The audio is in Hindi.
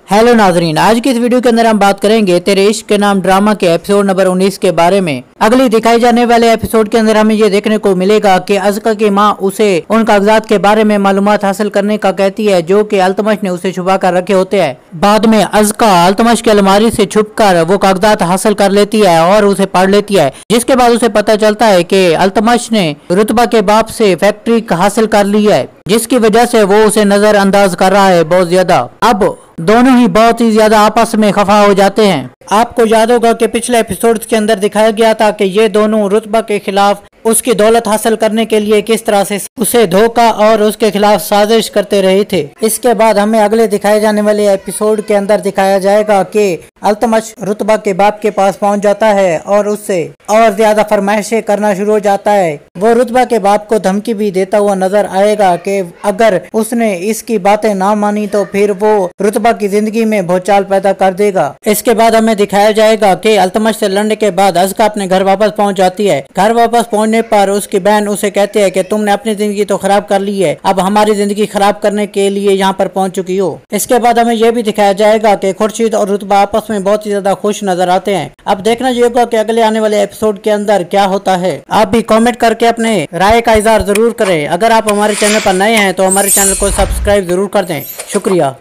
हेलो नाजरीन, आज की इस वीडियो के अंदर हम बात करेंगे तेरे इश्क के नाम ड्रामा के एपिसोड नंबर 19 के बारे में। अगली दिखाई जाने वाले एपिसोड के अंदर हमें ये देखने को मिलेगा कि अज़का की मां उसे उन कागजात के बारे में मालूमात हासिल करने का कहती है जो कि अल्तमश ने उसे छुपा कर रखे होते हैं। बाद में अज़का अल्तमश की अलमारी से छुपकर वो कागजात हासिल कर लेती है और उसे पढ़ लेती है, जिसके बाद उसे पता चलता है कि अल्तमश ने रुतबा के बाप से फैक्ट्री हासिल कर ली है, जिसकी वजह से वो उसे नजरअंदाज कर रहा है बहुत ज्यादा। अब दोनों ही बहुत ही ज्यादा आपस में खफा हो जाते हैं। आपको याद होगा कि पिछले एपिसोड के अंदर दिखाया गया था कि ये दोनों रुतबा के खिलाफ उसकी दौलत हासिल करने के लिए किस तरह से उसे धोखा और उसके खिलाफ साजिश करते रहे थे। इसके बाद हमें अगले दिखाए जाने वाले एपिसोड के अंदर दिखाया जाएगा कि अल्तमश रुतबा के बाप के पास पहुंच जाता है और उससे और ज्यादा फरमाइशें करना शुरू हो जाता है। वो रुतबा के बाप को धमकी भी देता हुआ नजर आएगा कि अगर उसने इसकी बातें ना मानी तो फिर वो रुतबा की जिंदगी में भूचाल पैदा कर देगा। इसके बाद हमें दिखाया जाएगा कि अल्तमश से लड़ने के बाद अज़का अपने घर वापस पहुंच जाती है। घर वापस पहुंचने पर उसकी बहन उसे कहती है कि तुमने अपनी जिंदगी तो खराब कर ली है, अब हमारी जिंदगी खराब करने के लिए यहाँ पर पहुंच चुकी हो। इसके बाद हमें यह भी दिखाया जाएगा कि खुर्शीद और रुतबा आपस में बहुत ही ज्यादा खुश नजर आते हैं। अब देखना ये होगा कि अगले आने वाले एपिसोड के अंदर क्या होता है। आप भी कॉमेंट करके अपने राय का इजहार जरूर करें। अगर आप हमारे चैनल पर नए हैं तो हमारे चैनल को सब्सक्राइब जरूर कर दें। शुक्रिया।